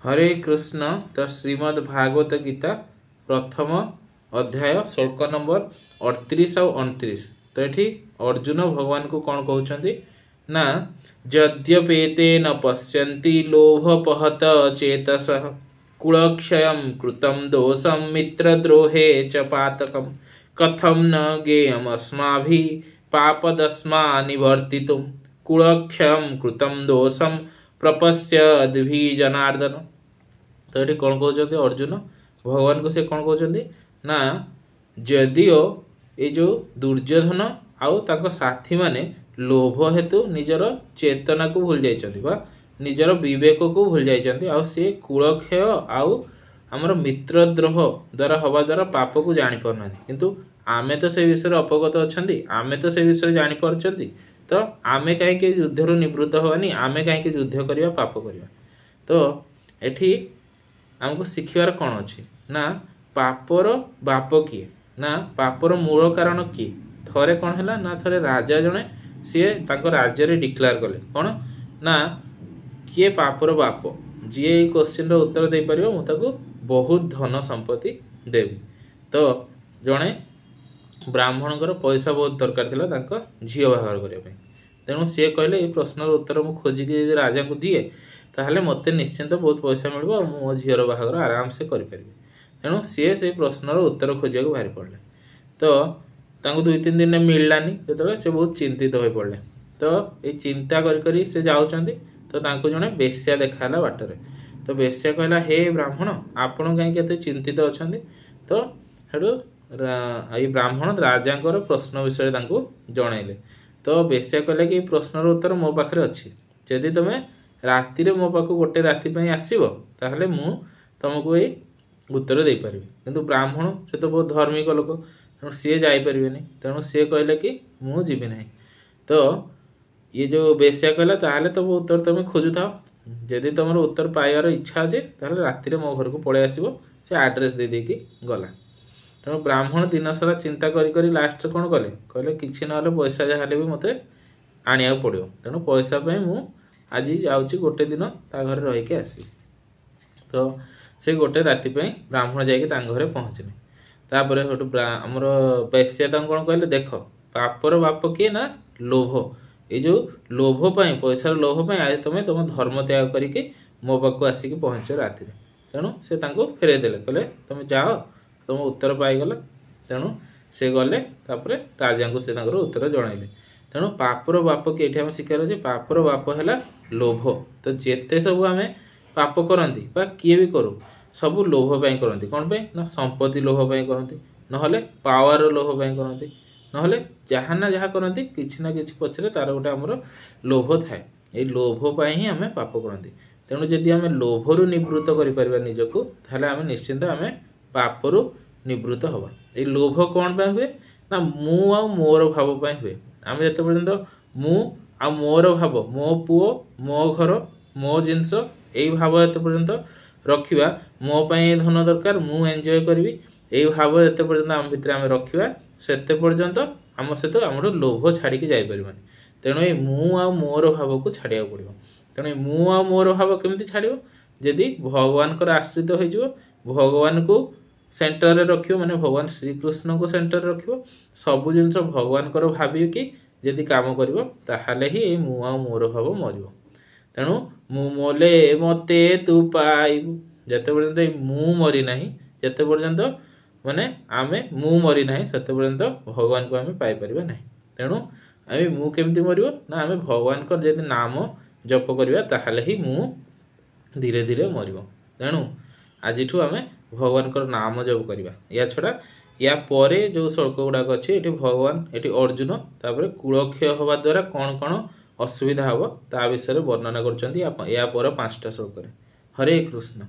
हरे कृष्ण। तो श्रीमद् भागवत गीता प्रथम अध्याय श्लोक नंबर 38 और 29। तो ये अर्जुन भगवान को कौन कहते ना यद्यपेते न पश्यन्ति लोभपहत चेतसः कुलक्षयं कृतं दोषं मित्रद्रोहे च पातकं कथं न ज्ञेयमस्माभिः पापदस्मा निवर्तितुं कुलक्षयं कृतं दोषं प्रपश्यद्भिः जनार्दन। तो ये कौन कहते अर्जुन भगवान को से कौन कहते ना जदिओ ये जो दुर्योधन आउ ताको साथी माने लोभ हेतु निजर चेतना को भूल जाइछन्ति बा निजर विवेक को भूल जाइछन्ति आउ से कुलक्षय आउ हमर मित्रद्रोह द्वारा हवा द्वारा पाप को जानि परनानि किंतु आमे तो से विषय अपगत अछन्ति आमे तो से विषय जानि परछन्ति तो आमे काहे के युद्ध रु निवृत्त होवानी आमे काहे के युद्ध करिया पाप करिया। तो एठी हमको शिखिबार कौन अच्छी ना पापर बाप किए ना पापर मूल कारण किए थरे कौन है ना थरे राजा जने सी राज्य रे डिक्लेयर कले कौन ना किए पापर बाप जी क्वेश्चन उत्तर दे पारिबो मु ताको बहुत धन संपत्ति देवी। तो जड़े ब्राह्मण पैसा बहुत दरकार थिला तांको झियो बाहार करिया पे तेणु सी कहले ये प्रश्नर उत्तर मु खोजिक राजा को दिए ताहले मते निश्चिंत बहुत पैसा मिलबो और मो झियर बाहागर आराम से करि परिबे। तेणु सी से प्रश्नर उत्तर खोजिया को बाहरी पड़ले। तो तांको 2-3 दिन मिललानी जो से बहुत चिंतित हो पड़े। तो ये चिंता करी से जाउचंती तो तांको जने बेश्या देखाला बाटरे। तो बेश्या कहला हे ब्राह्मण आपण कहीं केते चिंतित अछंती। तो हेडो ये ब्राह्मण राजांकर प्रश्न विषय तांको जणाइले। तो बेश्या कहला कि प्रश्नर उत्तर मो पाखरे अछि जदि तमे राति रे मो पाखु गोटे राति पई आसीबो ताहले मु तुमको ये उत्तर दे पारिबी किंतु ब्राह्मण से तो बहुत धार्मिक लोक तेणु सी जापरेनि तेणु सी कहले कि मु जीवी नहीं। तो ये जो बेश्या कहला ताहले तो उत्तर तुम खोजुथा जदि तुम उत्तर पाइबार इच्छा अच्छे ताहले राति रे मो घर को पळे आसीबो से एड्रेस दे देकी गला। तेणु ब्राह्मण दिन सारा चिंता करी लास्ट कौन कले कहले किछि नहले पैसा जहाले भी मते आनिया पड़ियो तेणु पैसा पई मु आज जाऊँगी गोटे दिन ता घर रहीकि आसी। तो से गोटे राति पे ब्राह्मण जाइए घरे पहुँचले तापर आमर बेश्या कौन कहले देख पापर बाप किए ना लोभ ये जो लोभ पाई पैसार लोभ पाई आज तुम तुम धर्म त्याग करके मो पाक आसिक पहुँच राति तेणु से फेरे देले कहले तुम जाओ तुम उत्तर पाईगला। तेणु से गले तापर राजा को से उत्तर जनइले। तेणु पापर बाप कि ये शिकार अच्छे पापर बाप है लोभ। तो जेते सब आम पाप करती किए भी करूँ सब लोभ पाई करती कौन पे ना संपत्ति लोभ पाई करती नहले पावर लोभ पाई करती नहले जहाँ ना जहाँ करती किसी ना किसी पछरे तार गोटे आमर लोभ थाए ये लोभ पाई ही आम पाप करती। तेणु जदि आम लोभरु निवृत्त कर निजको ताहले आम निश्चिंत आम पापरु निवृत्त हवा। ये लोभ कौन पे हुए ना मु आ मोर भाव पाई हुए आम जिते पर्यंत मु आ मोर भाव मो पुओ मो घर मो जिनस यही भाव जिते पर्यंत रखा मो पाई धन दरकार मु एंजॉय करी यही भाव जिते पर्यंत आम भितर आम रखा सेते पर्यंत आम सहित आम लोभ छाड़ी जापरबानी। तेणु ये मु आ मोर भाव को छाड़ा पड़ो। तेणु मु आ मोर भाव केमती छाड़ जदि भगवान को आश्रित हो भगवान को सेंटर रे रखियो माने भगवान श्रीकृष्ण को सेंटर रे रखियो सबु जिनस भगवान को भावियो कि जदि काम करिवो ताहाले ही मु आ मोर भाव मरिवो। तेणु मु मोले मते तू पाइबु जते पर्यंत मु मरी नाही जते पर्यंत माने आमे मु मरी नाही सते पर्यंत भगवान को आमे पाई परिबा नाही। तेणु आमे मु केमती मरिवो ना आमे भगवान को जदि नाम जप करिवा ताहाले ही मु धीरे धीरे मरिवो। तेणु आजिठू आमे भगवान को नाम जप करवा या छड़ा या परे जो श्लोक गुड़ाक अच्छे ये भगवान ये अर्जुन तापर कुलक्षय हवा द्वारा कौन कौन असुविधा हम ता विषय वर्णना कर 5टा श्लोक। हरे कृष्ण।